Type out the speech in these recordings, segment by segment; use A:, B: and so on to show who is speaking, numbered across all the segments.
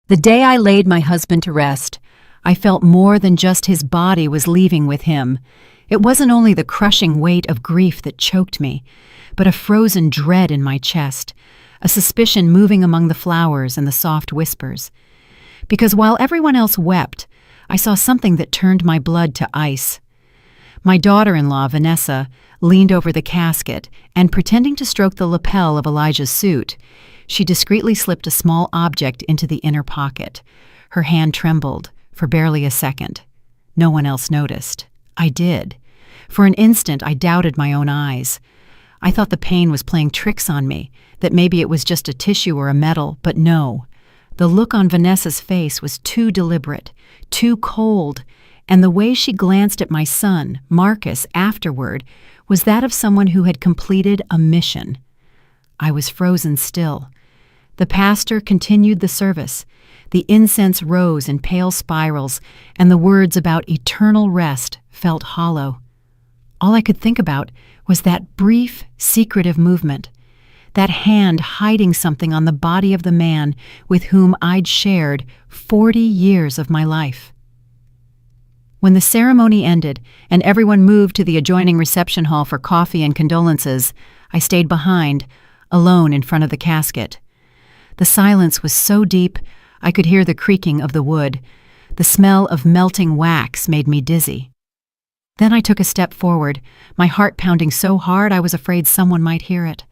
A: The day I laid my husband to rest, I felt more than just his body was leaving with him. It wasn't only the crushing weight of grief that choked me, but a frozen dread in my chest, a suspicion moving among the flowers and the soft whispers. Because while everyone else wept, I saw something that turned my blood to ice. My daughter-in-law, Vanessa, leaned over the casket and, pretending to stroke the lapel of Elijah's suit, she discreetly slipped a small object into the inner pocket. Her hand trembled for barely a second. No one else noticed. I did. For an instant, I doubted my own eyes. I thought the pain was playing tricks on me, that maybe it was just a tissue or a metal, but no. The look on Vanessa's face was too deliberate, too cold, and the way she glanced at my son, Marcus, afterward was that of someone who had completed a mission. I was frozen still. The pastor continued the service. The incense rose in pale spirals, and the words about eternal rest felt hollow. All I could think about was that brief, secretive movement, that hand hiding something on the body of the man with whom I'd shared 40 years of my life. When the ceremony ended and everyone moved to the adjoining reception hall for coffee and condolences, I stayed behind, alone in front of the casket. The silence was so deep, I could hear the creaking of the wood. The smell of melting wax made me dizzy. Then I took a step forward, my heart pounding so hard I was afraid someone might hear it.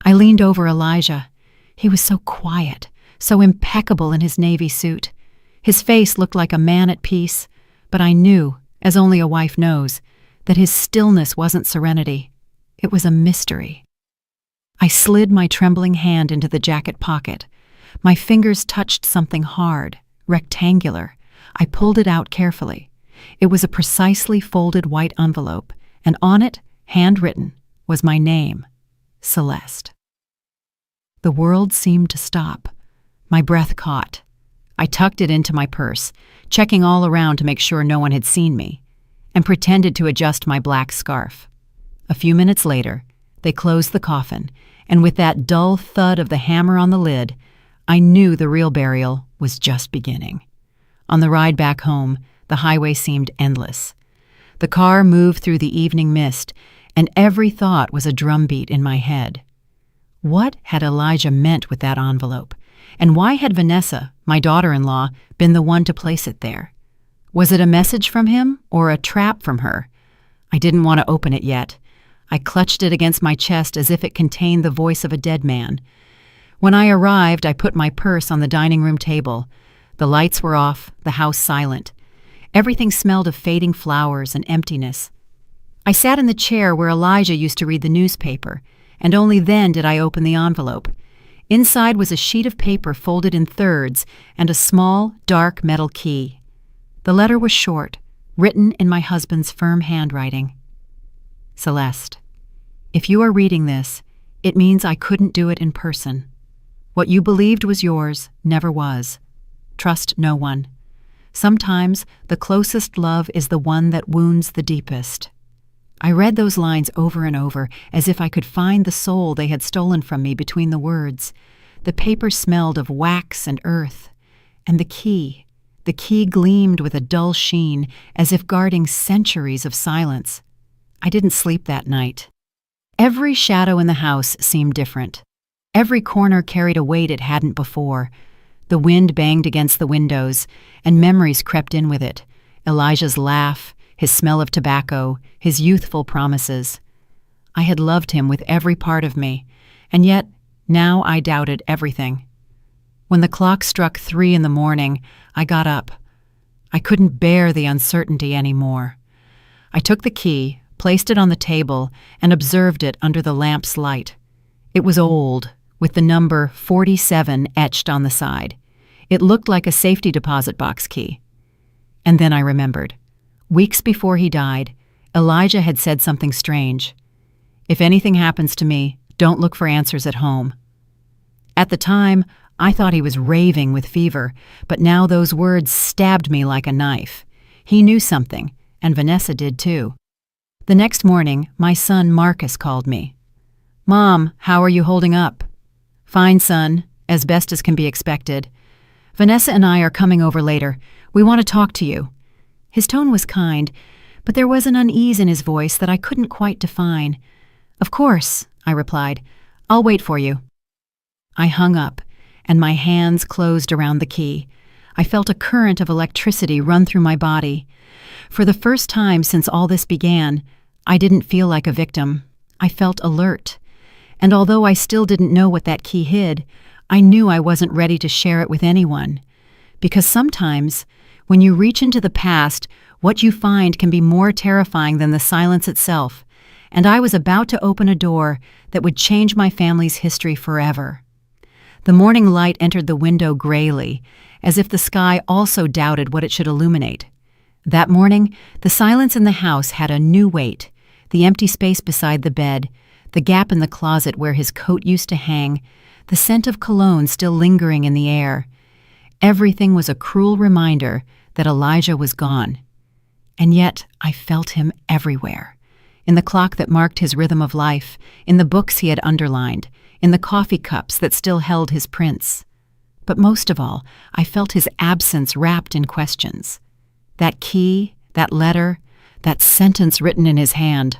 A: I leaned over Elijah. He was so quiet, so impeccable in his navy suit. His face looked like a man at peace, but I knew, as only a wife knows, that his stillness wasn't serenity. It was a mystery. I slid my trembling hand into the jacket pocket. My fingers touched something hard, rectangular. I pulled it out carefully. It was a precisely folded white envelope, and on it, handwritten, was my name, Celeste. The world seemed to stop. My breath caught. I tucked it into my purse, checking all around to make sure no one had seen me, and pretended to adjust my black scarf. A few minutes later, they closed the coffin, and with that dull thud of the hammer on the lid, I knew the real burial was just beginning. On the ride back home, the highway seemed endless. The car moved through the evening mist, and every thought was a drumbeat in my head. What had Elijah meant with that envelope? And why had Vanessa, my daughter-in-law, been the one to place it there? Was it a message from him or a trap from her? I didn't want to open it yet. I clutched it against my chest as if it contained the voice of a dead man. When I arrived, I put my purse on the dining room table. The lights were off, the house silent. Everything smelled of fading flowers and emptiness. I sat in the chair where Elijah used to read the newspaper, and only then did I open the envelope. Inside was a sheet of paper folded in thirds and a small, dark metal key. The letter was short, written in my husband's firm handwriting. Celeste, if you are reading this, it means I couldn't do it in person. What you believed was yours never was. Trust no one. Sometimes the closest love is the one that wounds the deepest. I read those lines over and over, as if I could find the soul they had stolen from me between the words. The paper smelled of wax and earth. And the key gleamed with a dull sheen, as if guarding centuries of silence. I didn't sleep that night. Every shadow in the house seemed different. Every corner carried a weight it hadn't before. The wind banged against the windows, and memories crept in with it. Elijah's laugh, his smell of tobacco, his youthful promises. I had loved him with every part of me, and yet now I doubted everything. When the clock struck 3 a.m, I got up. I couldn't bear the uncertainty anymore. I took the key, placed it on the table, and observed it under the lamp's light. It was old, with the number 47 etched on the side. It looked like a safety deposit box key. And then I remembered. Weeks before he died, Elijah had said something strange. If anything happens to me, don't look for answers at home. At the time, I thought he was raving with fever, but now those words stabbed me like a knife. He knew something, and Vanessa did too. The next morning, my son Marcus called me. "Mom, how are you holding up?" "Fine, son, as best as can be expected. Vanessa and I are coming over later. We want to talk to you." His tone was kind, but there was an unease in his voice that I couldn't quite define. "Of course," I replied. "I'll wait for you." I hung up, and my hands closed around the key. I felt a current of electricity run through my body. For the first time since all this began, I didn't feel like a victim. I felt alert. And although I still didn't know what that key hid, I knew I wasn't ready to share it with anyone. Because sometimes, when you reach into the past, what you find can be more terrifying than the silence itself, and I was about to open a door that would change my family's history forever. The morning light entered the window grayly, as if the sky also doubted what it should illuminate. That morning, the silence in the house had a new weight. The empty space beside the bed, the gap in the closet where his coat used to hang, the scent of cologne still lingering in the air. Everything was a cruel reminder that Elijah was gone. And yet I felt him everywhere. In the clock that marked his rhythm of life, in the books he had underlined, in the coffee cups that still held his prints. But most of all, I felt his absence wrapped in questions. That key, that letter, that sentence written in his hand.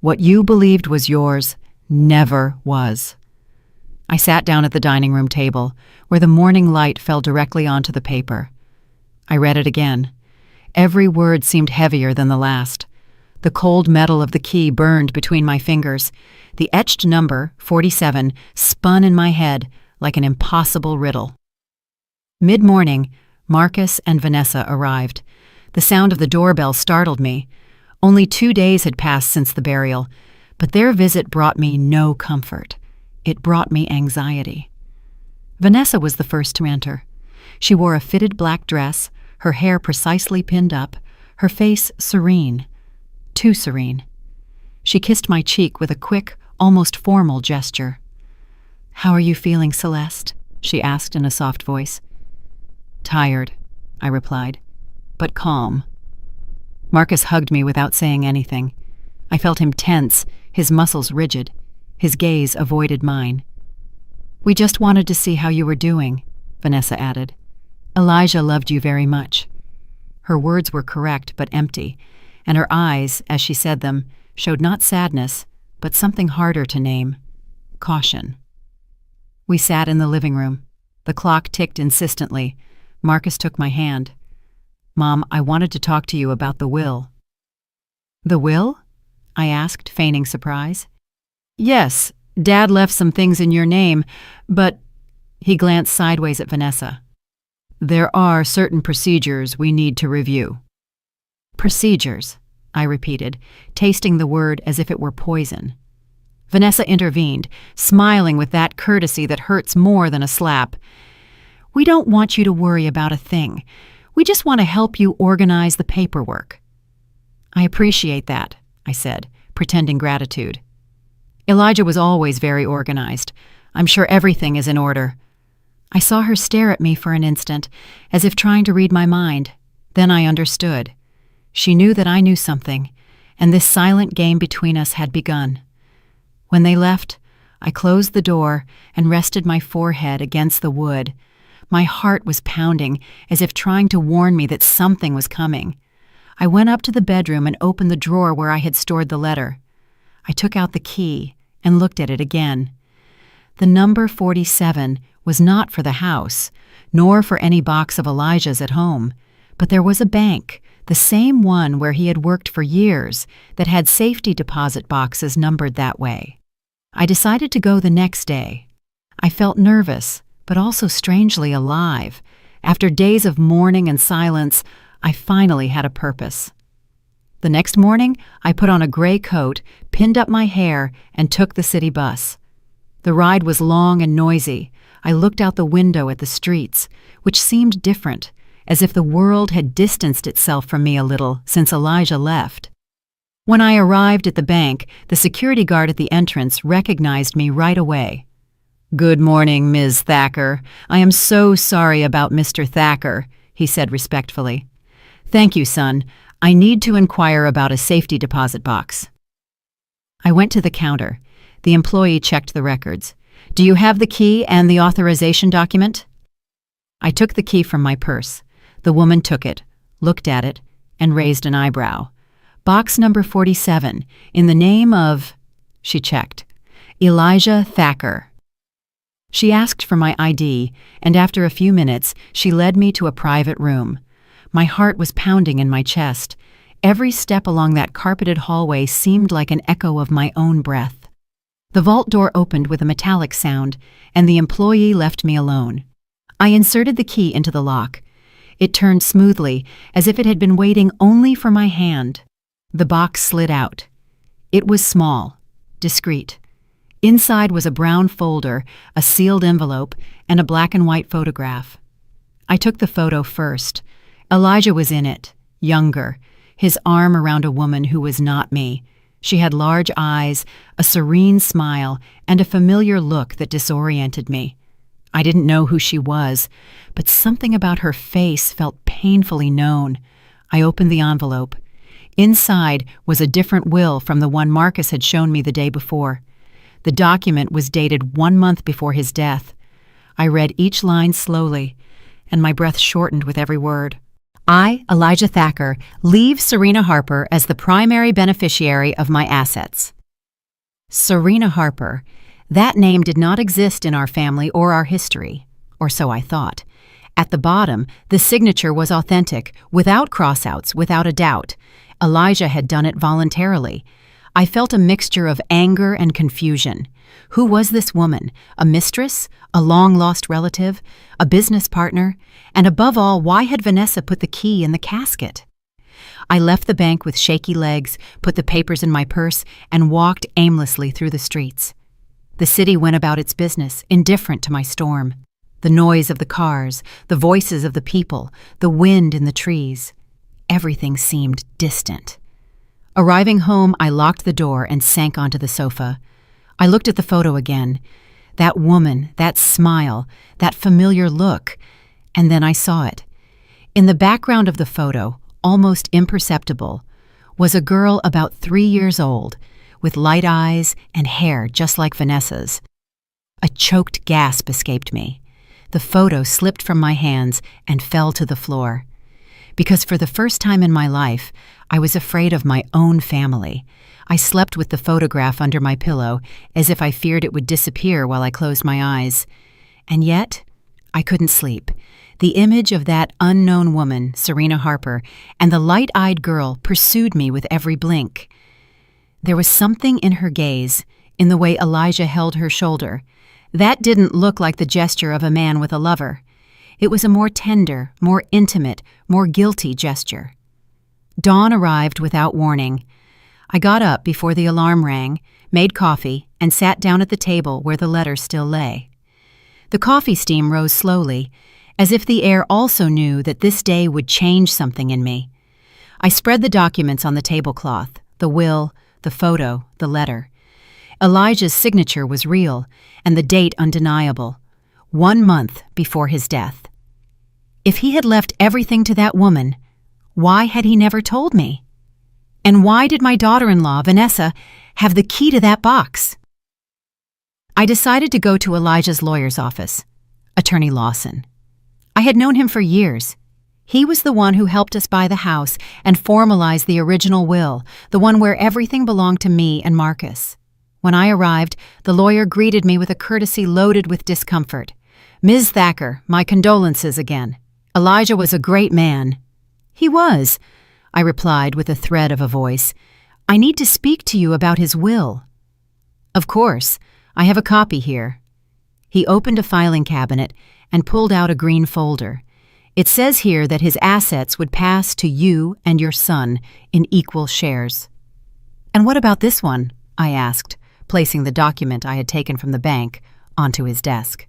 A: What you believed was yours never was. I sat down at the dining room table, where the morning light fell directly onto the paper. I read it again. Every word seemed heavier than the last. The cold metal of the key burned between my fingers. The etched number, 47, spun in my head like an impossible riddle. Mid-morning, Marcus and Vanessa arrived. The sound of the doorbell startled me. Only 2 days had passed since the burial, but their visit brought me no comfort. It brought me anxiety. Vanessa was the first to enter. She wore a fitted black dress, her hair precisely pinned up, her face serene. Too serene. She kissed my cheek with a quick, almost formal gesture. "How are you feeling, Celeste?" she asked in a soft voice. "Tired," I replied, "but calm." Marcus hugged me without saying anything. I felt him tense, his muscles rigid. His gaze avoided mine. "We just wanted to see how you were doing," Vanessa added. "Elijah loved you very much." Her words were correct but empty, and her eyes, as she said them, showed not sadness, but something harder to name: caution. We sat in the living room. The clock ticked insistently. Marcus took my hand. "Mom, I wanted to talk to you about the will." "The will?" I asked, feigning surprise. "Yes, Dad left some things in your name, but—" He glanced sideways at Vanessa. "There are certain procedures we need to review." "Procedures," I repeated, tasting the word as if it were poison. Vanessa intervened, smiling with that courtesy that hurts more than a slap. "We don't want you to worry about a thing. We just want to help you organize the paperwork." "I appreciate that," I said, pretending gratitude. Elijah was always very organized. I'm sure everything is in order. I saw her stare at me for an instant, as if trying to read my mind. Then I understood. She knew that I knew something, and this silent game between us had begun. When they left, I closed the door and rested my forehead against the wood. My heart was pounding, as if trying to warn me that something was coming. I went up to the bedroom and opened the drawer where I had stored the letter. I took out the key and looked at it again. The number 47 was not for the house, nor for any box of Elijah's at home, but there was a bank, the same one where he had worked for years, that had safety deposit boxes numbered that way. I decided to go the next day. I felt nervous, but also strangely alive. After days of mourning and silence, I finally had a purpose. The next morning, I put on a gray coat, pinned up my hair, and took the city bus. The ride was long and noisy. I looked out the window at the streets, which seemed different, as if the world had distanced itself from me a little since Elijah left. When I arrived at the bank, the security guard at the entrance recognized me right away. "Good morning, Ms. Thacker. I am so sorry about Mr. Thacker," he said respectfully. "Thank you, son. I need to inquire about a safety deposit box." I went to the counter. The employee checked the records. "Do you have the key and the authorization document?" I took the key from my purse. The woman took it, looked at it, and raised an eyebrow. Box number 47, in the name of... She checked. Elijah Thacker. She asked for my ID, and after a few minutes, she led me to a private room. My heart was pounding in my chest. Every step along that carpeted hallway seemed like an echo of my own breath. The vault door opened with a metallic sound, and the employee left me alone. I inserted the key into the lock. It turned smoothly, as if it had been waiting only for my hand. The box slid out. It was small, discreet. Inside was a brown folder, a sealed envelope, and a black and white photograph. I took the photo first. Elijah was in it, younger, his arm around a woman who was not me. She had large eyes, a serene smile, and a familiar look that disoriented me. I didn't know who she was, but something about her face felt painfully known. I opened the envelope. Inside was a different will from the one Marcus had shown me the day before. The document was dated 1 month before his death. I read each line slowly, and my breath shortened with every word. I, Elijah Thacker, leave Serena Harper as the primary beneficiary of my assets. Serena Harper. That name did not exist in our family or our history, or so I thought. At the bottom, the signature was authentic, without crossouts, without a doubt. Elijah had done it voluntarily. I felt a mixture of anger and confusion. Who was this woman? A mistress? A long-lost relative? A business partner? And above all, why had Vanessa put the key in the casket? I left the bank with shaky legs, put the papers in my purse, and walked aimlessly through the streets. The city went about its business, indifferent to my storm. The noise of the cars, the voices of the people, the wind in the trees. Everything seemed distant. Arriving home, I locked the door and sank onto the sofa. I looked at the photo again. That woman, that smile, that familiar look. And then I saw it. In the background of the photo, almost imperceptible, was a girl about 3 years old, with light eyes and hair just like Vanessa's. A choked gasp escaped me. The photo slipped from my hands and fell to the floor. Because for the first time in my life, I was afraid of my own family. I slept with the photograph under my pillow, as if I feared it would disappear while I closed my eyes. And yet, I couldn't sleep. The image of that unknown woman, Serena Harper, and the light-eyed girl pursued me with every blink. There was something in her gaze, in the way Elijah held her shoulder. That didn't look like the gesture of a man with a lover. It was a more tender, more intimate, more guilty gesture. Dawn arrived without warning. I got up before the alarm rang, made coffee, and sat down at the table where the letter still lay. The coffee steam rose slowly, as if the air also knew that this day would change something in me. I spread the documents on the tablecloth, the will, the photo, the letter. Elijah's signature was real, and the date undeniable. 1 month before his death. If he had left everything to that woman, why had he never told me? And why did my daughter-in-law, Vanessa, have the key to that box? I decided to go to Elijah's lawyer's office, Attorney Lawson. I had known him for years. He was the one who helped us buy the house and formalize the original will, the one where everything belonged to me and Marcus. When I arrived, the lawyer greeted me with a courtesy loaded with discomfort. "Ms. Thacker, my condolences again. Elijah was a great man." "He was," I replied with a thread of a voice. "I need to speak to you about his will." "Of course. I have a copy here." He opened a filing cabinet and pulled out a green folder. "It says here that his assets would pass to you and your son in equal shares." "And what about this one?" I asked, placing the document I had taken from the bank onto his desk.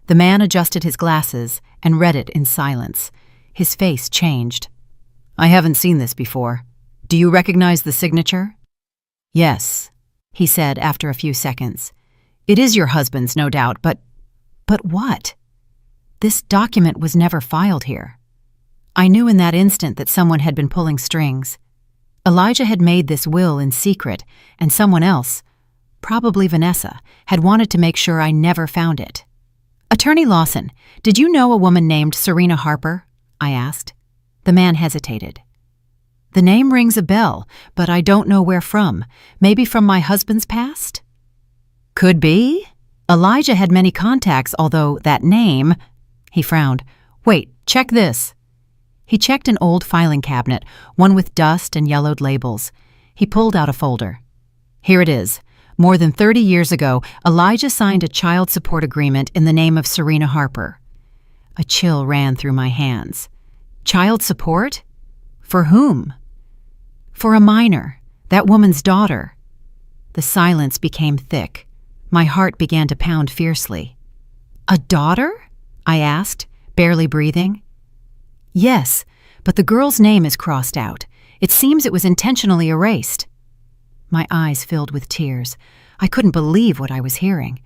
A: The man adjusted his glasses and read it in silence. His face changed. "I haven't seen this before. Do you recognize the signature?" "Yes," he said after a few seconds. "It is your husband's, no doubt, but what? This document was never filed here." I knew in that instant that someone had been pulling strings. Elijah had made this will in secret, and someone else, probably Vanessa, had wanted to make sure I never found it. Attorney Lawson, did you know a woman named Serena Harper? I asked. The man hesitated. The name rings a bell, but I don't know where from. Maybe from my husband's past? Could be. Elijah had many contacts, although that name... He frowned. Wait, check this. He checked an old filing cabinet, one with dust and yellowed labels. He pulled out a folder. Here it is. More than 30 years ago, Elijah signed a child support agreement in the name of Serena Harper. A chill ran through my hands. Child support? For whom? For a minor, that woman's daughter. The silence became thick. My heart began to pound fiercely. A daughter? I asked, barely breathing. Yes, but the girl's name is crossed out. It seems it was intentionally erased. My eyes filled with tears. I couldn't believe what I was hearing.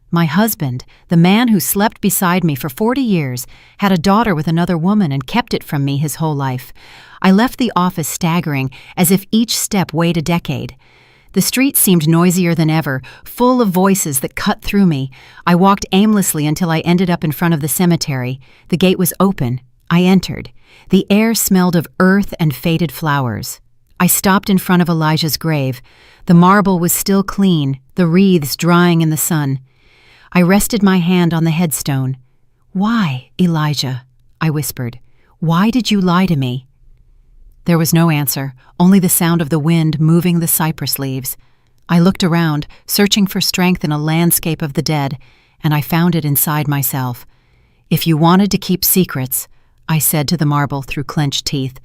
A: My husband, the man who slept beside me for 40 years, had a daughter with another woman and kept it from me his whole life. I left the office staggering, as if each step weighed a decade. The street seemed noisier than ever, full of voices that cut through me. I walked aimlessly until I ended up in front of the cemetery. The gate was open. I entered. The air smelled of earth and faded flowers. I stopped in front of Elijah's grave. The marble was still clean, the wreaths drying in the sun. I rested my hand on the headstone. Why, Elijah? I whispered. Why did you lie to me? There was no answer, only the sound of the wind moving the cypress leaves. I looked around, searching for strength in a landscape of the dead, and I found it inside myself. If you wanted to keep secrets, I said to the marble through clenched teeth,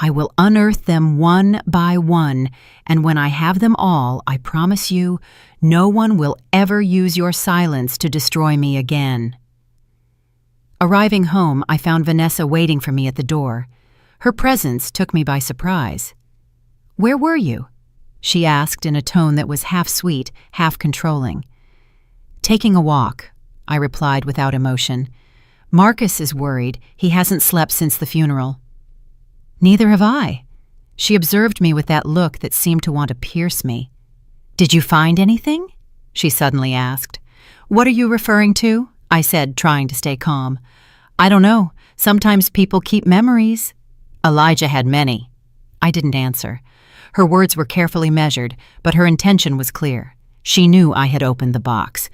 A: I will unearth them one by one, and when I have them all, I promise you, no one will ever use your silence to destroy me again. Arriving home, I found Vanessa waiting for me at the door. Her presence took me by surprise. Where were you? She asked in a tone that was half sweet, half controlling. Taking a walk, I replied without emotion. Marcus is worried. He hasn't slept since the funeral. Neither have I. She observed me with that look that seemed to want to pierce me. Did you find anything? She suddenly asked. What are you referring to? I said, trying to stay calm. I don't know. Sometimes people keep memories. Elijah had many. I didn't answer. Her words were carefully measured, but her intention was clear. She knew I had opened the box.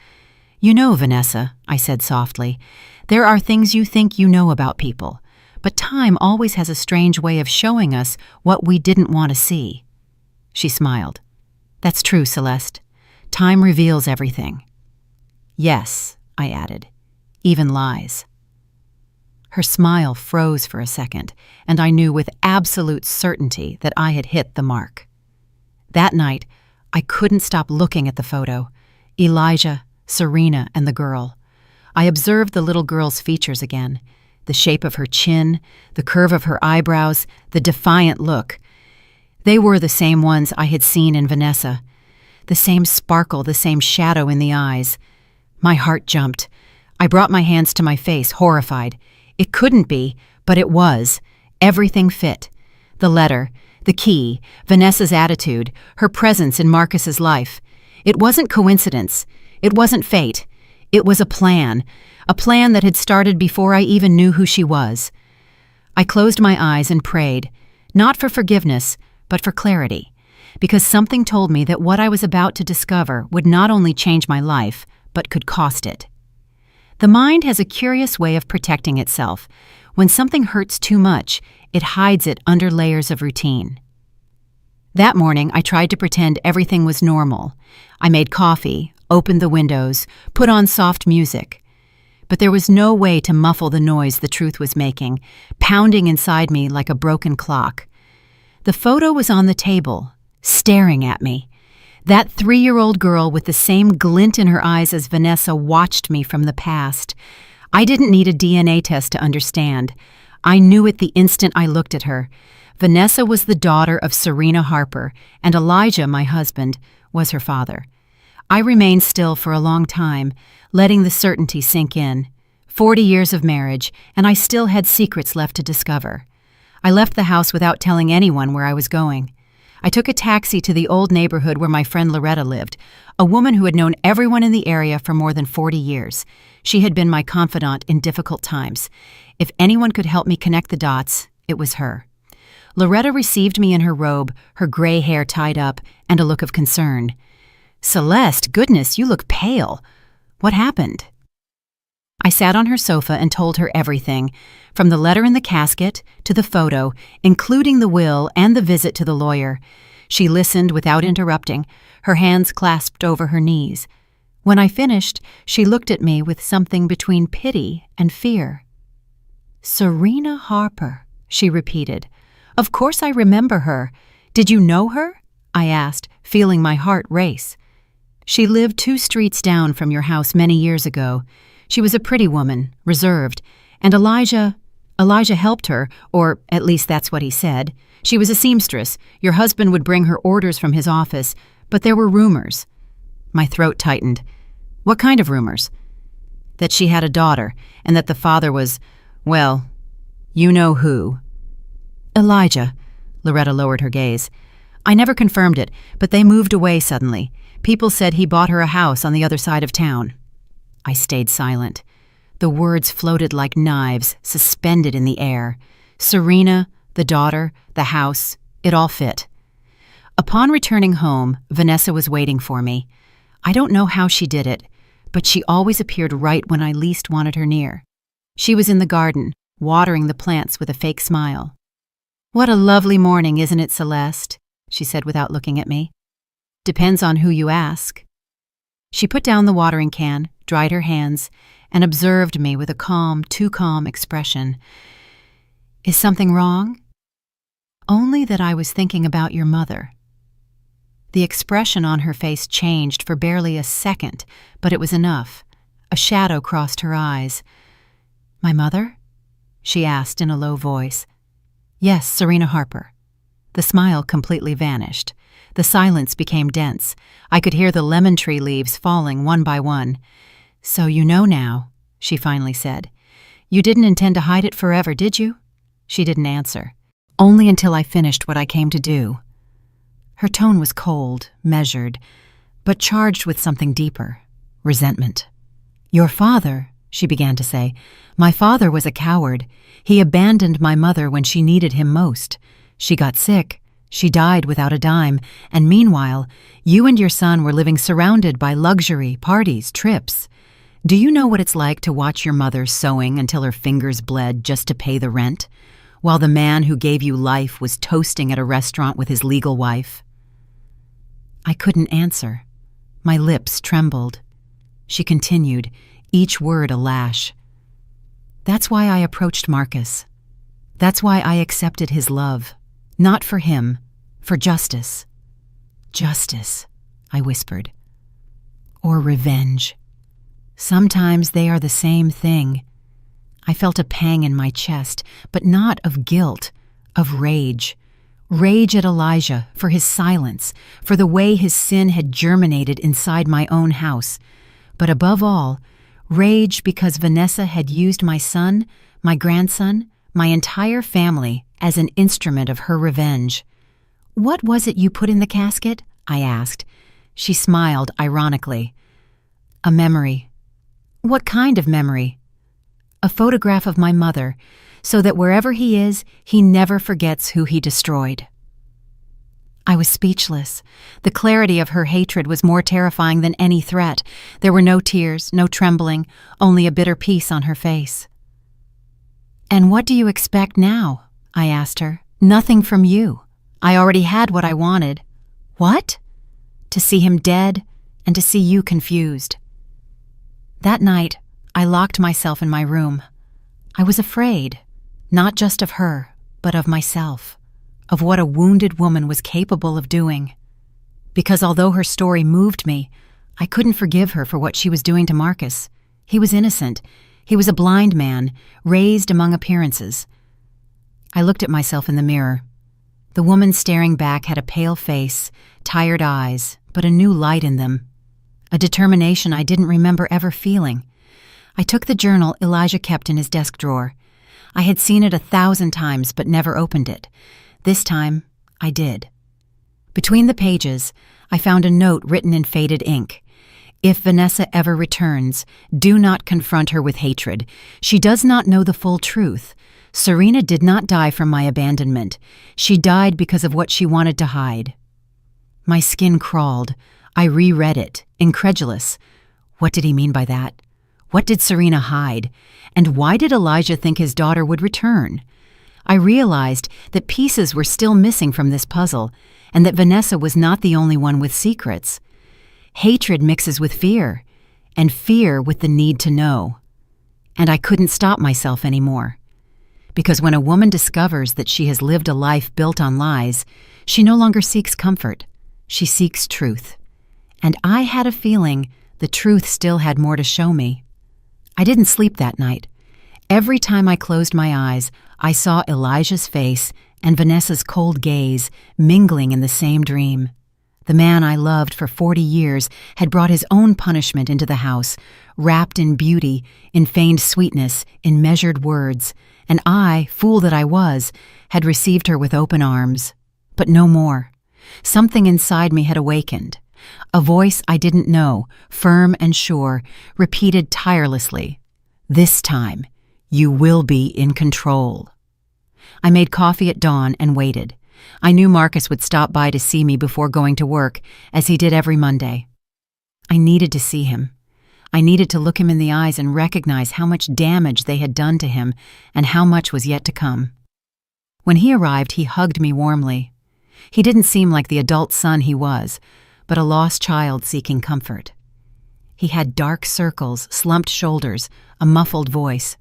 A: You know, Vanessa, I said softly, there are things you think you know about people, but time always has a strange way of showing us what we didn't want to see. She smiled. That's true, Celeste. Time reveals everything. Yes, I added, even lies. Her smile froze for a second, and I knew with absolute certainty that I had hit the mark. That night, I couldn't stop looking at the photo. Elijah, Serena, and the girl. I observed the little girl's features again, the shape of her chin, the curve of her eyebrows, the defiant look. They were the same ones I had seen in Vanessa. The same sparkle, the same shadow in the eyes. My heart jumped. I brought my hands to my face, horrified. It couldn't be, but it was. Everything fit. The letter, the key, Vanessa's attitude, her presence in Marcus's life. It wasn't coincidence. It wasn't fate. It was a plan that had started before I even knew who she was. I closed my eyes and prayed, not for forgiveness, but for clarity, because something told me that what I was about to discover would not only change my life, but could cost it. The mind has a curious way of protecting itself. When something hurts too much, it hides it under layers of routine. That morning, I tried to pretend everything was normal. I made coffee, opened the windows, put on soft music. But there was no way to muffle the noise the truth was making, pounding inside me like a broken clock. The photo was on the table, staring at me. That 3-year-old girl with the same glint in her eyes as Vanessa watched me from the past. I didn't need a DNA test to understand. I knew it the instant I looked at her. Vanessa was the daughter of Serena Harper, and Elijah, my husband, was her father. I remained still for a long time, letting the certainty sink in. 40 years of marriage, and I still had secrets left to discover. I left the house without telling anyone where I was going. I took a taxi to the old neighborhood where my friend Loretta lived, a woman who had known everyone in the area for more than 40 years. She had been my confidant in difficult times. If anyone could help me connect the dots, it was her. Loretta received me in her robe, her gray hair tied up, and a look of concern. "Celeste, goodness, you look pale. What happened?" I sat on her sofa and told her everything, from the letter in the casket to the photo, including the will and the visit to the lawyer. She listened without interrupting, her hands clasped over her knees. When I finished, she looked at me with something between pity and fear. "Serena Harper," she repeated. "Of course I remember her. Did you know her?" I asked, feeling my heart race. "She lived 2 streets down from your house many years ago. She was a pretty woman, reserved, and Elijah helped her, or at least that's what he said. She was a seamstress. Your husband would bring her orders from his office, but there were rumors." My throat tightened. "What kind of rumors?" "That she had a daughter, and that the father was, well, you know who." "Elijah," Loretta lowered her gaze. "I never confirmed it, but they moved away suddenly. People said he bought her a house on the other side of town." I stayed silent. The words floated like knives, suspended in the air. Serena, the daughter, the house, it all fit. Upon returning home, Vanessa was waiting for me. I don't know how she did it, but she always appeared right when I least wanted her near. She was in the garden, watering the plants with a fake smile. "What a lovely morning, isn't it, Celeste?" she said without looking at me. "Depends on who you ask." She put down the watering can, dried her hands, and observed me with a calm, too calm expression. "Is something wrong?" "Only that I was thinking about your mother." The expression on her face changed for barely a second, but it was enough. A shadow crossed her eyes. "My mother?" she asked in a low voice. "Yes, Serena Harper." The smile completely vanished. The silence became dense. I could hear the lemon tree leaves falling one by one. "So you know now," she finally said. "You didn't intend to hide it forever, did you?" She didn't answer. "Only until I finished what I came to do." Her tone was cold, measured, but charged with something deeper, resentment. "Your father," she began to say, "my father was a coward. He abandoned my mother when she needed him most. She got sick. She died without a dime, and meanwhile, you and your son were living surrounded by luxury, parties, trips. Do you know what it's like to watch your mother sewing until her fingers bled just to pay the rent, while the man who gave you life was toasting at a restaurant with his legal wife?" I couldn't answer. My lips trembled. She continued, each word a lash. "That's why I approached Marcus. That's why I accepted his love. Not for him, for justice." "Justice," I whispered. "Or revenge. Sometimes they are the same thing." I felt a pang in my chest, but not of guilt, of rage. Rage at Elijah, for his silence, for the way his sin had germinated inside my own house. But above all, rage because Vanessa had used my son, my grandson, my entire family as an instrument of her revenge. "What was it you put in the casket?" I asked. She smiled ironically. "A memory." "What kind of memory?" "A photograph of my mother, so that wherever he is, he never forgets who he destroyed." I was speechless. The clarity of her hatred was more terrifying than any threat. There were no tears, no trembling, only a bitter peace on her face. "And what do you expect now?" I asked her. "Nothing from you. I already had what I wanted." "What?" "To see him dead and to see you confused." That night, I locked myself in my room. I was afraid, not just of her, but of myself, of what a wounded woman was capable of doing. Because although her story moved me, I couldn't forgive her for what she was doing to Marcus. He was innocent. He was a blind man, raised among appearances. I looked at myself in the mirror. The woman staring back had a pale face, tired eyes, but a new light in them. A determination I didn't remember ever feeling. I took the journal Elijah kept in his desk drawer. I had seen it 1,000 times but never opened it. This time, I did. Between the pages, I found a note written in faded ink. If Vanessa ever returns, do not confront her with hatred. She does not know the full truth. Serena did not die from my abandonment. She died because of what she wanted to hide. My skin crawled. I reread it, incredulous. What did he mean by that? What did Serena hide? And why did Elijah think his daughter would return? I realized that pieces were still missing from this puzzle, and that Vanessa was not the only one with secrets. Hatred mixes with fear, and fear with the need to know. And I couldn't stop myself anymore. Because when a woman discovers that she has lived a life built on lies, she no longer seeks comfort. She seeks truth. And I had a feeling the truth still had more to show me. I didn't sleep that night. Every time I closed my eyes, I saw Elijah's face and Vanessa's cold gaze mingling in the same dream. The man I loved for 40 years had brought his own punishment into the house, wrapped in beauty, in feigned sweetness, in measured words, and I, fool that I was, had received her with open arms. But no more. Something inside me had awakened. A voice I didn't know, firm and sure, repeated tirelessly, "This time, you will be in control." I made coffee at dawn and waited. I knew Marcus would stop by to see me before going to work, as he did every Monday. I needed to see him. I needed to look him in the eyes and recognize how much damage they had done to him and how much was yet to come. When he arrived, he hugged me warmly. He didn't seem like the adult son he was, but a lost child seeking comfort. He had dark circles, slumped shoulders, a muffled voice.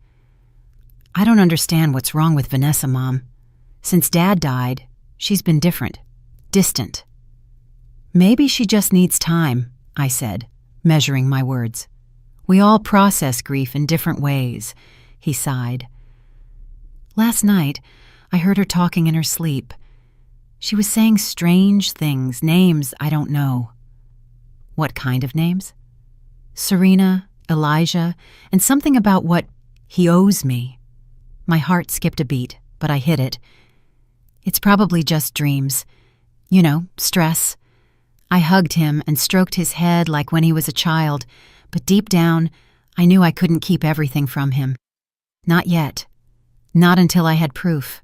A: "I don't understand what's wrong with Vanessa, Mom. Since Dad died, she's been different, distant." "Maybe she just needs time," I said, measuring my words. "We all process grief in different ways," he sighed. "Last night, I heard her talking in her sleep. She was saying strange things, names I don't know." "What kind of names?" "Serena, Elijah, and something about what he owes me." My heart skipped a beat, but I hid it. "It's probably just dreams. You know, stress." I hugged him and stroked his head like when he was a child, but deep down, I knew I couldn't keep everything from him. Not yet. Not until I had proof.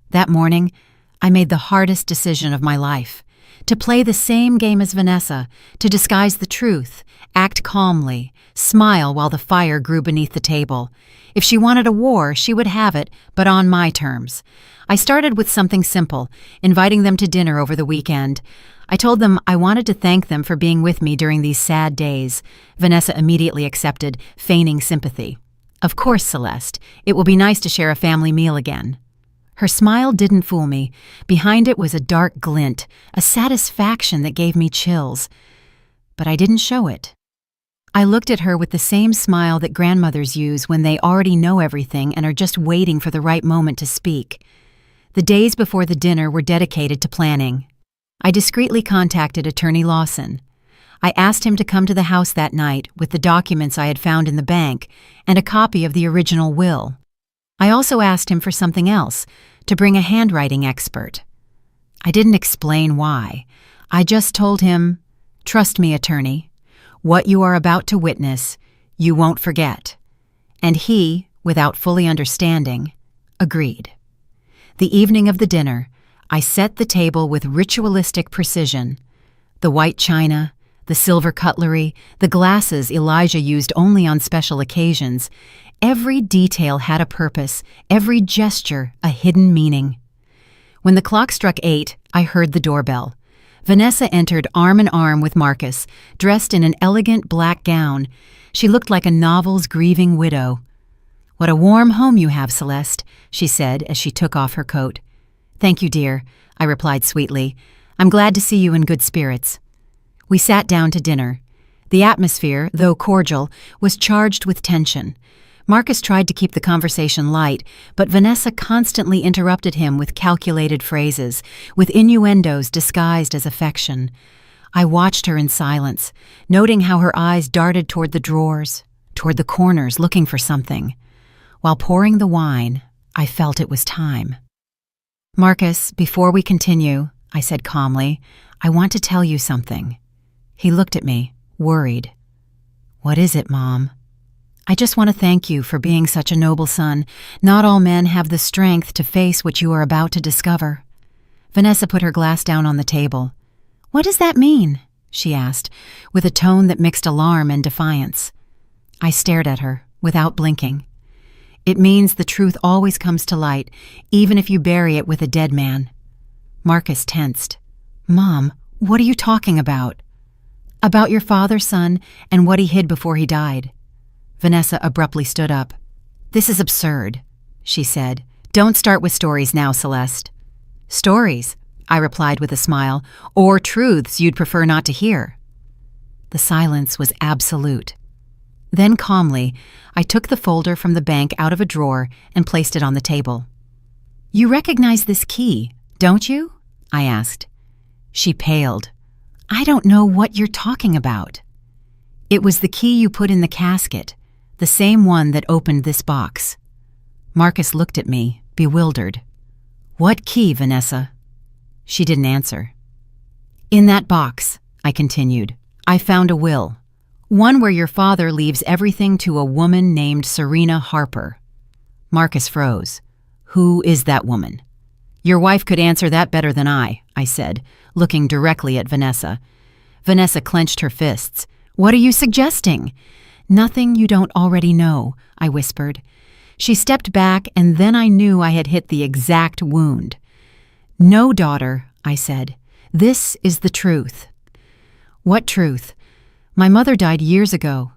A: That morning, I made the hardest decision of my life. To play the same game as Vanessa, to disguise the truth, act calmly, smile while the fire grew beneath the table. If she wanted a war, she would have it, but on my terms. I started with something simple, inviting them to dinner over the weekend. I told them I wanted to thank them for being with me during these sad days. Vanessa immediately accepted, feigning sympathy. "Of course, Celeste. It will be nice to share a family meal again." Her smile didn't fool me. Behind it was a dark glint, a satisfaction that gave me chills. But I didn't show it. I looked at her with the same smile that grandmothers use when they already know everything and are just waiting for the right moment to speak. The days before the dinner were dedicated to planning. I discreetly contacted Attorney Lawson. I asked him to come to the house that night with the documents I had found in the bank and a copy of the original will. I also asked him for something else, to bring a handwriting expert. I didn't explain why. I just told him, "Trust me, attorney. What you are about to witness, you won't forget." And he, without fully understanding, agreed. The evening of the dinner, I set the table with ritualistic precision. The white china, the silver cutlery, the glasses Elijah used only on special occasions. Every detail had a purpose, every gesture a hidden meaning. When the clock struck 8, I heard the doorbell. Vanessa entered arm in arm with Marcus, dressed in an elegant black gown. She looked like a novel's grieving widow. "What a warm home you have, Celeste," she said as she took off her coat. "Thank you, dear," I replied sweetly. "I'm glad to see you in good spirits." We sat down to dinner. The atmosphere, though cordial, was charged with tension. Marcus tried to keep the conversation light, but Vanessa constantly interrupted him with calculated phrases, with innuendos disguised as affection. I watched her in silence, noting how her eyes darted toward the drawers, toward the corners, looking for something. While pouring the wine, I felt it was time. "Marcus, before we continue, I said calmly. "I want to tell you something." He looked at me, worried. "What is it, Mom?" "I just want to thank you for being such a noble son. Not all men have the strength to face what you are about to discover." Vanessa put her glass down on the table. "What does that mean?" she asked, with a tone that mixed alarm and defiance. I stared at her, without blinking. "It means the truth always comes to light, even if you bury it with a dead man." Marcus tensed. "Mom, what are you talking about?" "About your father, son, and what he hid before he died." Vanessa abruptly stood up. "This is absurd," she said. "Don't start with stories now, Celeste." "Stories," I replied with a smile, "or truths you'd prefer not to hear." The silence was absolute. Then calmly, I took the folder from the bank out of a drawer and placed it on the table. "You recognize this key, don't you?" I asked. She paled. "I don't know what you're talking about." "It was the key you put in the casket, the same one that opened this box." Marcus looked at me, bewildered. "What key, Vanessa?" She didn't answer. "In that box," I continued, "I found a will. One where your father leaves everything to a woman named Serena Harper." Marcus froze. "Who is that woman?" "Your wife could answer that better than I said, looking directly at Vanessa. Vanessa clenched her fists. "What are you suggesting?" "Nothing you don't already know," I whispered. She stepped back, and then I knew I had hit the exact wound. "No, daughter," I said. "This is the truth." "What truth?" "My mother died years ago.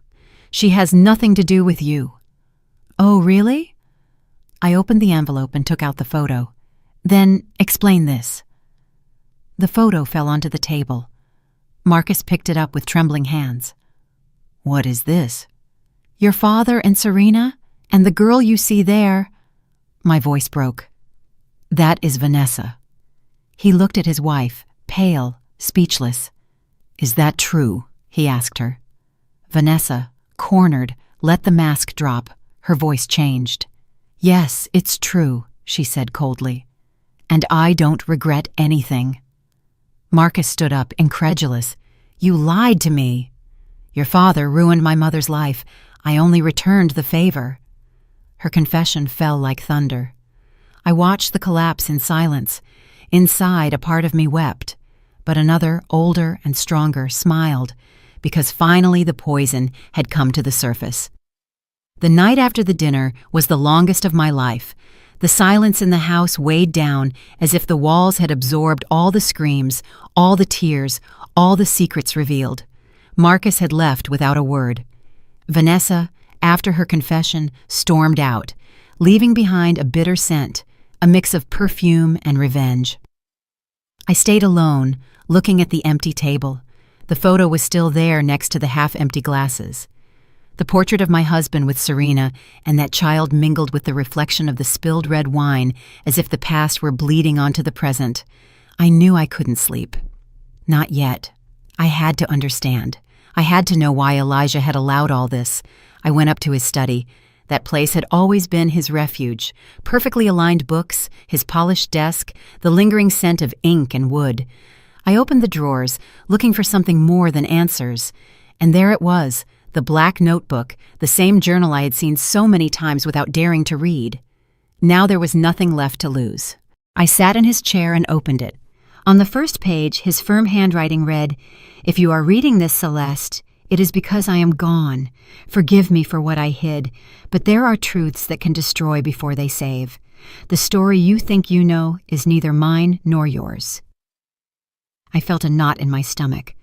A: She has nothing to do with you." "Oh, really?" I opened the envelope and took out the photo. "Then explain this." The photo fell onto the table. Marcus picked it up with trembling hands. "What is this?" "Your father and Serena, and the girl you see there." My voice broke. "That is Vanessa." He looked at his wife, pale, speechless. "Is that true?" he asked her. Vanessa, cornered, let the mask drop. Her voice changed. "Yes, it's true," she said coldly. "And I don't regret anything." Marcus stood up, incredulous. "You lied to me." "Your father ruined my mother's life. I only returned the favor." Her confession fell like thunder. I watched the collapse in silence. Inside, a part of me wept, but another, older and stronger, smiled, because finally the poison had come to the surface. The night after the dinner was the longest of my life. The silence in the house weighed down as if the walls had absorbed all the screams, all the tears, all the secrets revealed. Marcus had left without a word. Vanessa, after her confession, stormed out, leaving behind a bitter scent, a mix of perfume and revenge. I stayed alone, looking at the empty table. The photo was still there next to the half-empty glasses. The portrait of my husband with Serena and that child mingled with the reflection of the spilled red wine as if the past were bleeding onto the present. I knew I couldn't sleep. Not yet. I had to understand. I had to know why Elijah had allowed all this. I went up to his study. That place had always been his refuge. Perfectly aligned books, his polished desk, the lingering scent of ink and wood. I opened the drawers, looking for something more than answers. And there it was, the black notebook, the same journal I had seen so many times without daring to read. Now there was nothing left to lose. I sat in his chair and opened it. On the first page, his firm handwriting read, "If you are reading this, Celeste, it is because I am gone. Forgive me for what I hid, but there are truths that can destroy before they save. The story you think you know is neither mine nor yours." I felt a knot in my stomach.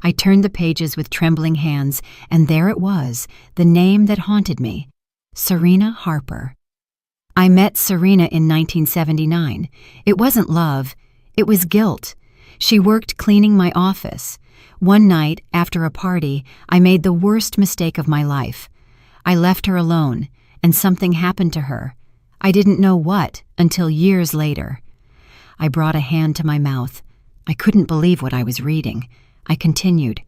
A: I turned the pages with trembling hands, and there it was, the name that haunted me, Serena Harper. I met Serena in 1979. It wasn't love. It was guilt. She worked cleaning my office. One night, after a party, I made the worst mistake of my life. I left her alone, and something happened to her. I didn't know what until years later. I brought a hand to my mouth. I couldn't believe what I was reading. I continued.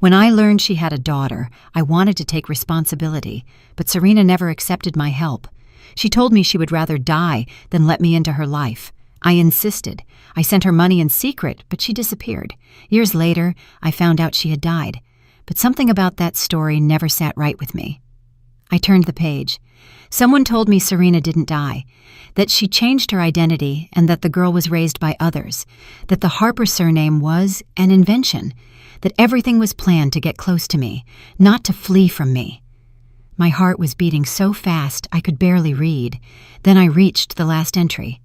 A: When I learned she had a daughter, I wanted to take responsibility, but Serena never accepted my help. She told me she would rather die than let me into her life. I insisted. I sent her money in secret, but she disappeared. Years later, I found out she had died. But something about that story never sat right with me. I turned the page. Someone told me Serena didn't die, that she changed her identity and that the girl was raised by others, that the Harper surname was an invention, that everything was planned to get close to me, not to flee from me. My heart was beating so fast I could barely read. Then I reached the last entry.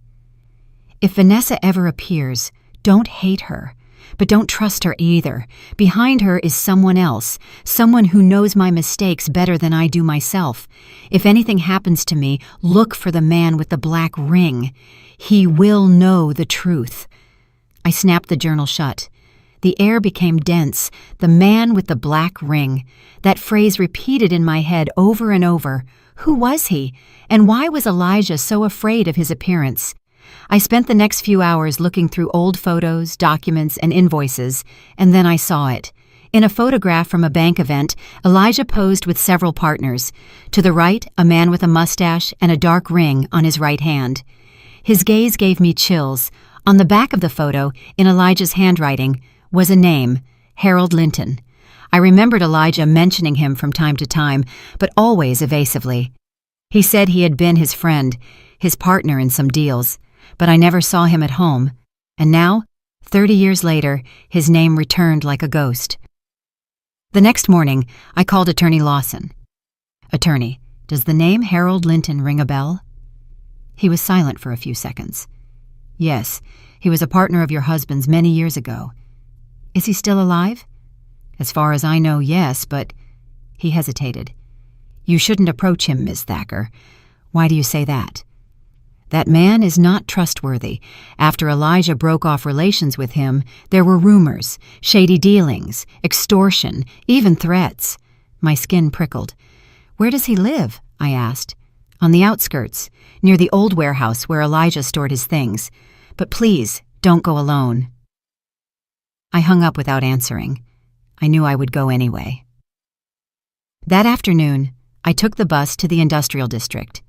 A: If Vanessa ever appears, don't hate her, but don't trust her either. Behind her is someone else, someone who knows my mistakes better than I do myself. If anything happens to me, look for the man with the black ring. He will know the truth. I snapped the journal shut. The air became dense. The man with the black ring. That phrase repeated in my head over and over. Who was he? And why was Elijah so afraid of his appearance? I spent the next few hours looking through old photos, documents, and invoices, and then I saw it. In a photograph from a bank event, Elijah posed with several partners. To the right, a man with a mustache and a dark ring on his right hand. His gaze gave me chills. On the back of the photo, in Elijah's handwriting, was a name, Harold Linton. I remembered Elijah mentioning him from time to time, but always evasively. He said he had been his friend, his partner in some deals, but I never saw him at home, and now, 30 years later, his name returned like a ghost. The next morning, I called Attorney Lawson. Attorney, does the name Harold Linton ring a bell? He was silent for a few seconds. Yes, he was a partner of your husband's many years ago. Is he still alive? As far as I know, yes, but... He hesitated. You shouldn't approach him, Ms. Thacker. Why do you say that? That man is not trustworthy. After Elijah broke off relations with him, there were rumors, shady dealings, extortion, even threats. My skin prickled. Where does he live? I asked. On the outskirts, near the old warehouse where Elijah stored his things. But please, don't go alone. I hung up without answering. I knew I would go anyway. That afternoon, I took the bus to the industrial district.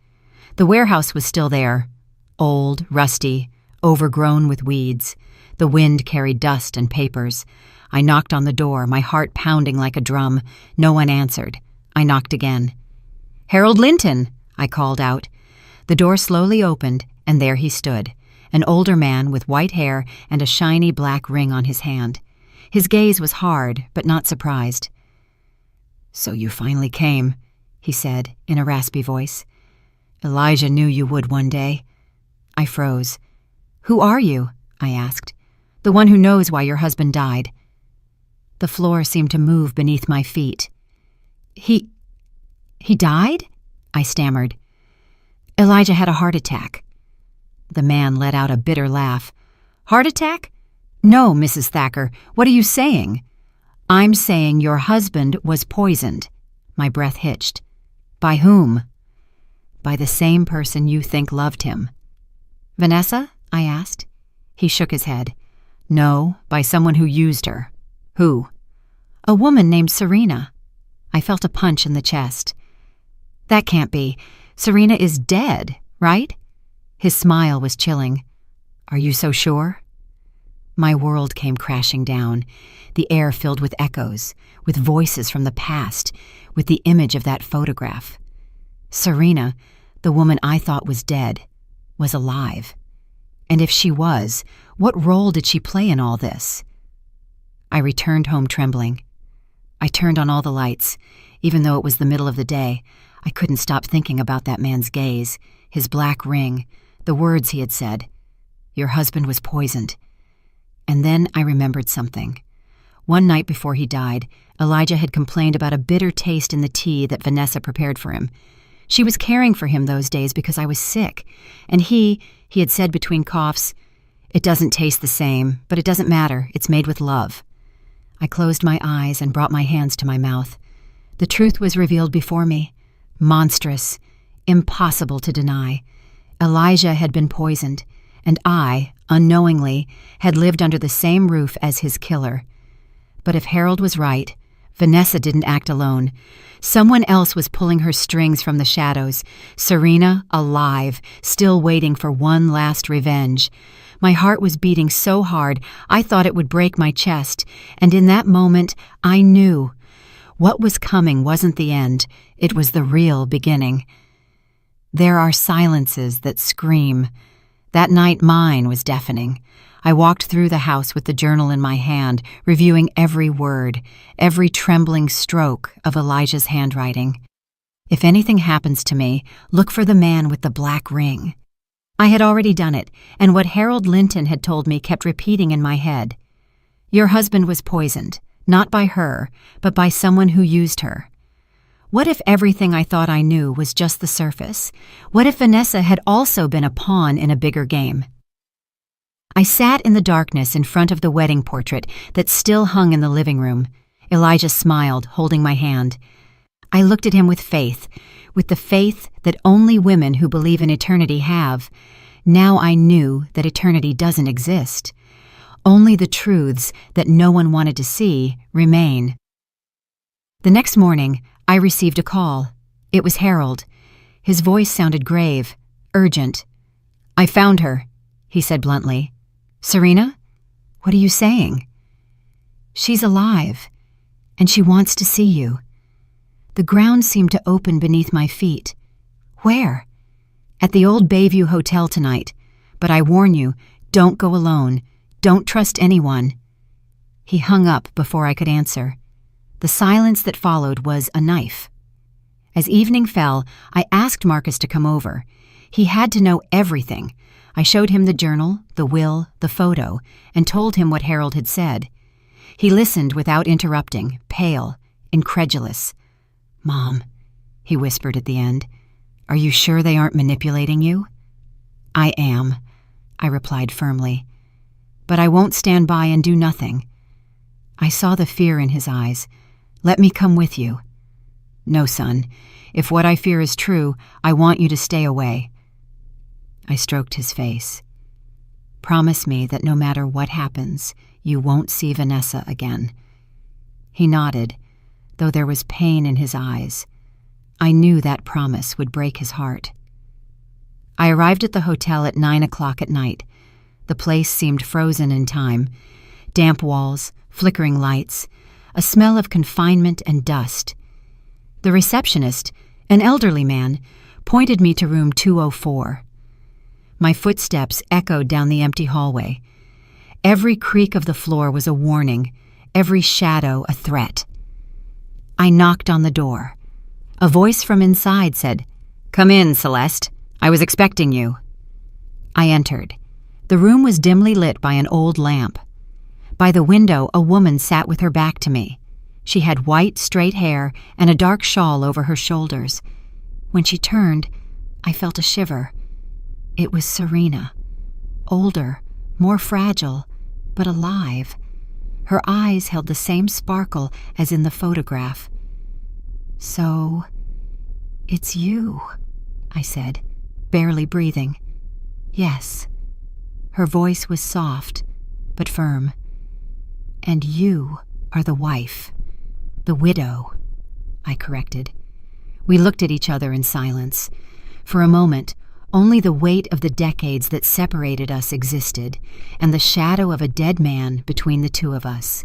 A: The warehouse was still there, old, rusty, overgrown with weeds. The wind carried dust and papers. I knocked on the door, my heart pounding like a drum. No one answered. I knocked again. Harold Linton, I called out. The door slowly opened, and there he stood, an older man with white hair and a shiny black ring on his hand. His gaze was hard, but not surprised. So you finally came, he said in a raspy voice. Elijah knew you would one day. I froze. Who are you? I asked. The one who knows why your husband died. The floor seemed to move beneath my feet. He died? I stammered. Elijah had a heart attack. The man let out a bitter laugh. Heart attack? No, Mrs. Thacker. What are you saying? I'm saying your husband was poisoned. My breath hitched. By whom? By the same person you think loved him. Vanessa? I asked. He shook his head. No, by someone who used her. Who? A woman named Serena. I felt a punch in the chest. That can't be. Serena is dead, right? His smile was chilling. Are you so sure? My world came crashing down, the air filled with echoes, with voices from the past, with the image of that photograph. Serena, the woman I thought was dead, was alive. And if she was, what role did she play in all this? I returned home trembling. I turned on all the lights. Even though it was the middle of the day, I couldn't stop thinking about that man's gaze, his black ring, the words he had said. Your husband was poisoned. And then I remembered something. One night before he died, Elijah had complained about a bitter taste in the tea that Vanessa prepared for him. She was caring for him those days because I was sick, and he had said between coughs, "It doesn't taste the same, but it doesn't matter, it's made with love." I closed my eyes and brought my hands to my mouth. The truth was revealed before me. Monstrous, impossible to deny. Elijah had been poisoned, and I, unknowingly, had lived under the same roof as his killer. But if Harold was right, Vanessa didn't act alone. Someone else was pulling her strings from the shadows. Serena, alive, still waiting for one last revenge. My heart was beating so hard I thought it would break my chest, and in that moment I knew. What was coming wasn't the end, it was the real beginning. There are silences that scream. That night mine was deafening. I walked through the house with the journal in my hand, reviewing every word, every trembling stroke of Elijah's handwriting. If anything happens to me, look for the man with the black ring. I had already done it, and what Harold Linton had told me kept repeating in my head. Your husband was poisoned, not by her, but by someone who used her. What if everything I thought I knew was just the surface? What if Vanessa had also been a pawn in a bigger game? I sat in the darkness in front of the wedding portrait that still hung in the living room. Elijah smiled, holding my hand. I looked at him with the faith that only women who believe in eternity have. Now I knew that eternity doesn't exist. Only the truths that no one wanted to see remain. The next morning, I received a call. It was Harold. His voice sounded grave, urgent. I found her, he said bluntly. Serena? What are you saying? She's alive, and she wants to see you. The ground seemed to open beneath my feet. Where? At the old Bayview Hotel tonight. But I warn you, don't go alone. Don't trust anyone. He hung up before I could answer. The silence that followed was a knife. As evening fell, I asked Marcus to come over. He had to know everything. I showed him the journal, the will, the photo, and told him what Harold had said. He listened without interrupting, pale, incredulous. Mom, he whispered at the end, are you sure they aren't manipulating you? I am, I replied firmly. But I won't stand by and do nothing. I saw the fear in his eyes. Let me come with you. No, son. If what I fear is true, I want you to stay away. I stroked his face. Promise me that no matter what happens, you won't see Vanessa again. He nodded, though there was pain in his eyes. I knew that promise would break his heart. I arrived at the hotel at 9 o'clock at night. The place seemed frozen in time. Damp walls, flickering lights, a smell of confinement and dust. The receptionist, an elderly man, pointed me to room 204. My footsteps echoed down the empty hallway. Every creak of the floor was a warning, every shadow a threat. I knocked on the door. A voice from inside said, "Come in, Celeste. I was expecting you." I entered. The room was dimly lit by an old lamp. By the window, a woman sat with her back to me. She had white, straight hair and a dark shawl over her shoulders. When she turned, I felt a shiver. It was Serena. Older, more fragile, but alive. Her eyes held the same sparkle as in the photograph. "So, it's you," I said, barely breathing. "Yes." Her voice was soft, but firm. "And you are the wife, the widow," I corrected. We looked at each other in silence. For a moment, only the weight of the decades that separated us existed, and the shadow of a dead man between the two of us.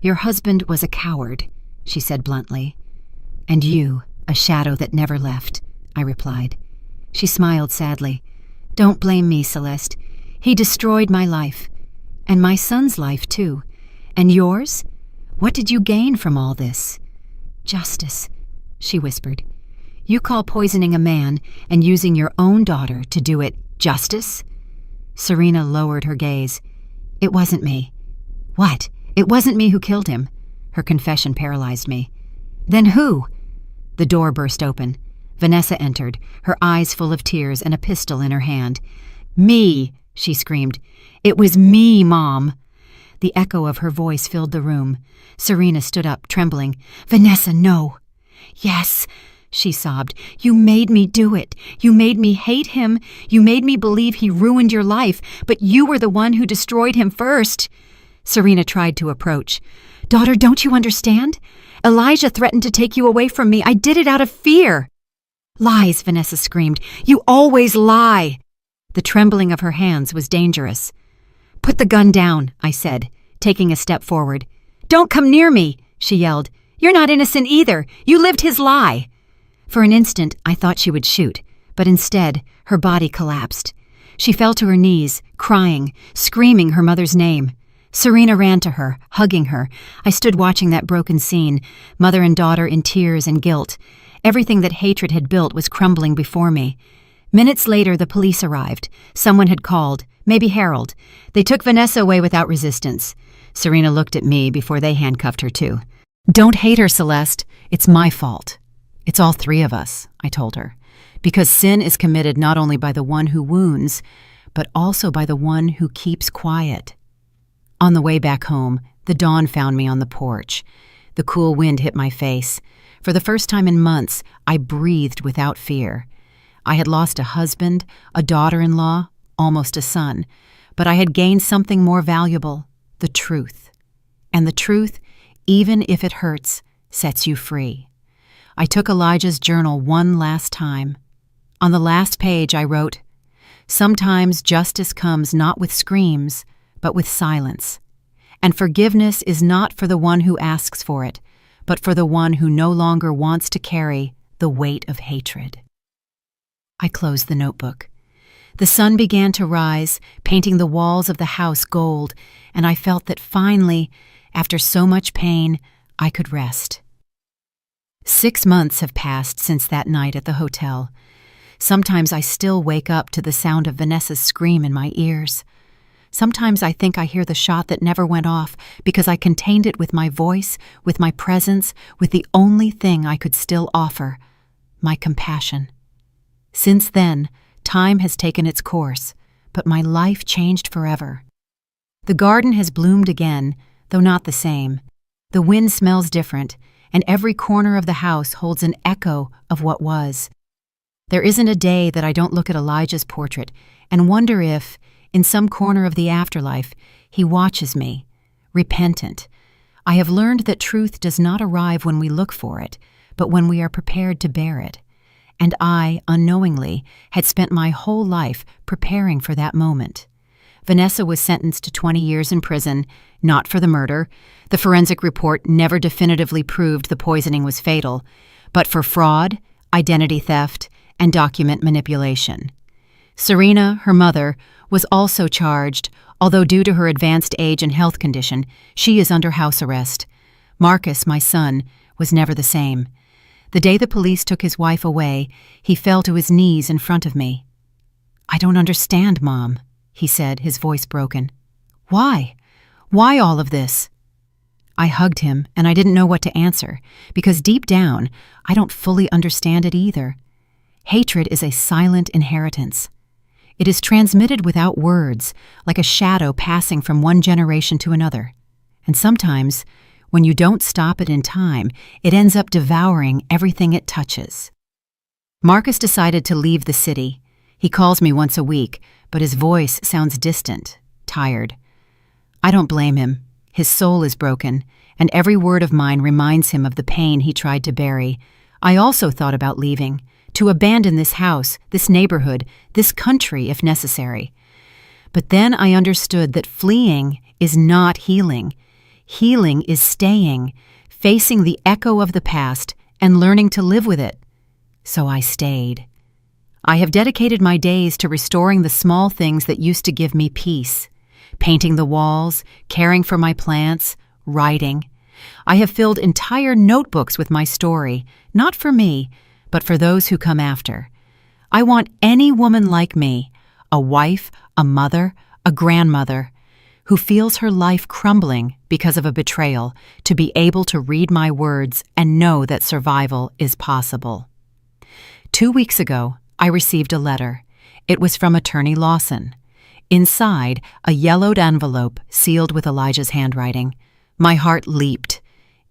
A: "Your husband was a coward," she said bluntly. "And you, a shadow that never left," I replied. She smiled sadly. "Don't blame me, Celeste. He destroyed my life. And my son's life, too. And yours? What did you gain from all this?" "Justice," she whispered. "You call poisoning a man and using your own daughter to do it justice?" Serena lowered her gaze. "It wasn't me." "What? It wasn't me who killed him." Her confession paralyzed me. "Then who?" The door burst open. Vanessa entered, her eyes full of tears and a pistol in her hand. "Me!" she screamed. "It was me, Mom!" The echo of her voice filled the room. Serena stood up, trembling. "Vanessa, no!" "Yes!" she sobbed. "You made me do it. You made me hate him. You made me believe he ruined your life, but you were the one who destroyed him first." Serena tried to approach. Daughter, don't you understand? Elijah threatened to take you away from me. I did it out of fear. Lies, Vanessa screamed. You always lie. The trembling of her hands was dangerous. Put the gun down, I said, taking a step forward. Don't come near me, she yelled. You're not innocent either. You lived his lie. For an instant, I thought she would shoot, but instead, her body collapsed. She fell to her knees, crying, screaming her mother's name. Serena ran to her, hugging her. I stood watching that broken scene, mother and daughter in tears and guilt. Everything that hatred had built was crumbling before me. Minutes later, the police arrived. Someone had called, maybe Harold. They took Vanessa away without resistance. Serena looked at me before they handcuffed her too. Don't hate her, Celeste. It's my fault. It's all three of us, I told her. Because sin is committed not only by the one who wounds, but also by the one who keeps quiet. On the way back home, the dawn found me on the porch. The cool wind hit my face. For the first time in months, I breathed without fear. I had lost a husband, a daughter-in-law, almost a son, but I had gained something more valuable, the truth. And the truth, even if it hurts, sets you free. I took Elijah's journal one last time. On the last page I wrote, "Sometimes justice comes not with screams, but with silence. And forgiveness is not for the one who asks for it, but for the one who no longer wants to carry the weight of hatred." I closed the notebook. The sun began to rise, painting the walls of the house gold, and I felt that finally, after so much pain, I could rest. 6 months have passed since that night at the hotel. Sometimes I still wake up to the sound of Vanessa's scream in my ears. Sometimes I think I hear the shot that never went off because I contained it with my voice, with my presence, with the only thing I could still offer, my compassion. Since then, time has taken its course, but my life changed forever. The garden has bloomed again, though not the same. The wind smells different, and every corner of the house holds an echo of what was. There isn't a day that I don't look at Elijah's portrait and wonder if, in some corner of the afterlife, he watches me, repentant. I have learned that truth does not arrive when we look for it, but when we are prepared to bear it. And I, unknowingly, had spent my whole life preparing for that moment. Vanessa was sentenced to 20 years in prison, not for the murder. The forensic report never definitively proved the poisoning was fatal, but for fraud, identity theft, and document manipulation. Serena, her mother, was also charged, although due to her advanced age and health condition, she is under house arrest. Marcus, my son, was never the same. The day the police took his wife away, he fell to his knees in front of me. "I don't understand, Mom," he said, his voice broken. "Why? Why all of this?" I hugged him, and I didn't know what to answer, because deep down, I don't fully understand it either. Hatred is a silent inheritance. It is transmitted without words, like a shadow passing from one generation to another. And sometimes, when you don't stop it in time, it ends up devouring everything it touches. Marcus decided to leave the city. He calls me once a week, but his voice sounds distant, tired. I don't blame him. His soul is broken, and every word of mine reminds him of the pain he tried to bury. I also thought about leaving, to abandon this house, this neighborhood, this country if necessary. But then I understood that fleeing is not healing. Healing is staying, facing the echo of the past and learning to live with it. So I stayed. I have dedicated my days to restoring the small things that used to give me peace. Painting the walls, caring for my plants, writing. I have filled entire notebooks with my story, not for me, but for those who come after. I want any woman like me, a wife, a mother, a grandmother, who feels her life crumbling because of a betrayal, to be able to read my words and know that survival is possible. 2 weeks ago, I received a letter. It was from Attorney Lawson. Inside, a yellowed envelope sealed with Elijah's handwriting. My heart leaped.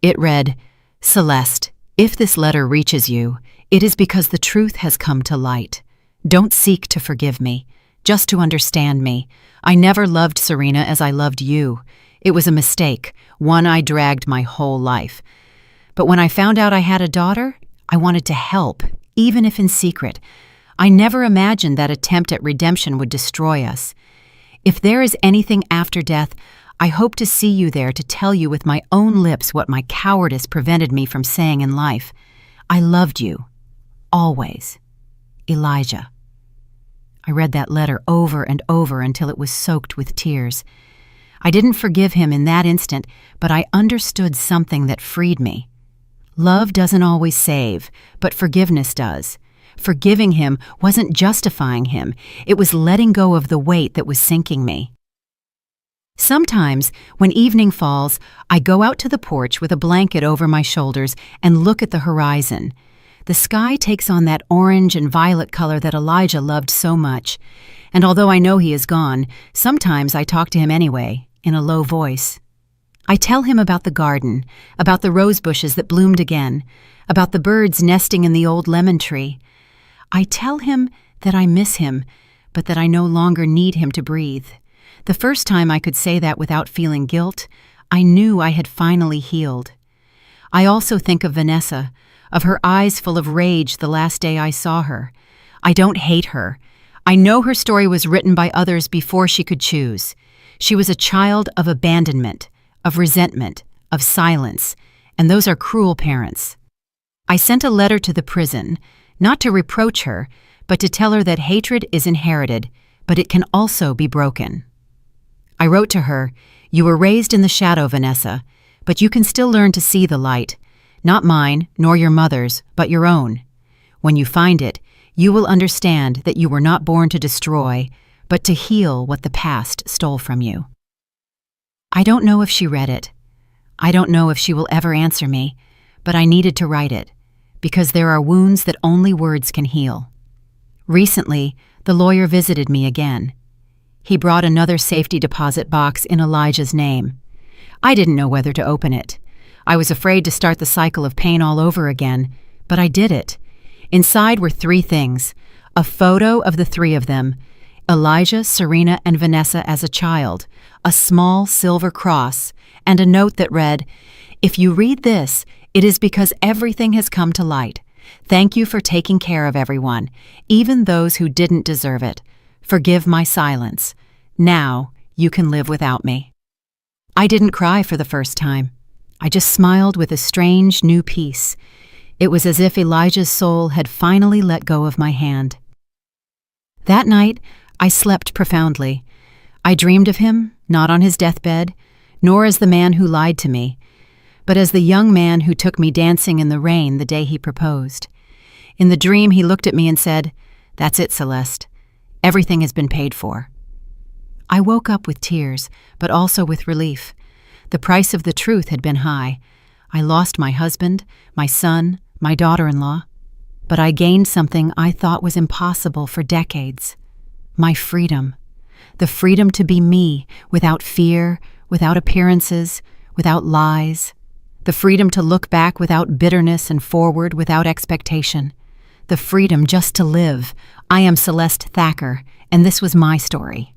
A: It read, "Celeste, if this letter reaches you, it is because the truth has come to light. Don't seek to forgive me, just to understand me. I never loved Serena as I loved you. It was a mistake, one I dragged my whole life. But when I found out I had a daughter, I wanted to help, even if in secret. I never imagined that attempt at redemption would destroy us. If there is anything after death, I hope to see you there to tell you with my own lips what my cowardice prevented me from saying in life. I loved you. Always. Elijah. I read that letter over and over until it was soaked with tears. I didn't forgive him in that instant, but I understood something that freed me. Love doesn't always save, but forgiveness does. Forgiving him wasn't justifying him. It was letting go of the weight that was sinking me. Sometimes, when evening falls, I go out to the porch with a blanket over my shoulders and look at the horizon. The sky takes on that orange and violet color that Elijah loved so much. And although I know he is gone, sometimes I talk to him anyway, in a low voice. I tell him about the garden, about the rose bushes that bloomed again, about the birds nesting in the old lemon tree. I tell him that I miss him, but that I no longer need him to breathe. The first time I could say that without feeling guilt, I knew I had finally healed. I also think of Vanessa, of her eyes full of rage the last day I saw her. I don't hate her. I know her story was written by others before she could choose. She was a child of abandonment, of resentment, of silence, and those are cruel parents. I sent a letter to the prison, not to reproach her, but to tell her that hatred is inherited, but it can also be broken. I wrote to her, "You were raised in the shadow, Vanessa, but you can still learn to see the light. Not mine, nor your mother's, but your own. When you find it, you will understand that you were not born to destroy, but to heal what the past stole from you." I don't know if she read it. I don't know if she will ever answer me, but I needed to write it, because there are wounds that only words can heal. Recently, the lawyer visited me again. He brought another safety deposit box in Elijah's name. I didn't know whether to open it. I was afraid to start the cycle of pain all over again, but I did it. Inside were 3 things: a photo of the 3 of them, Elijah, Serena, and Vanessa as a child, a small silver cross, and a note that read, "If you read this, it is because everything has come to light. Thank you for taking care of everyone, even those who didn't deserve it. Forgive my silence. Now you can live without me." I didn't cry for the first time. I just smiled with a strange new peace. It was as if Elijah's soul had finally let go of my hand. That night, I slept profoundly. I dreamed of him, not on his deathbed, nor as the man who lied to me, but as the young man who took me dancing in the rain the day he proposed. In the dream, he looked at me and said, "That's it, Celeste. Everything has been paid for." I woke up with tears, but also with relief. The price of the truth had been high. I lost my husband, my son, my daughter-in-law, but I gained something I thought was impossible for decades. My freedom. The freedom to be me, without fear, without appearances, without lies. The freedom to look back without bitterness and forward without expectation. The freedom just to live. I am Celeste Thacker, and this was my story.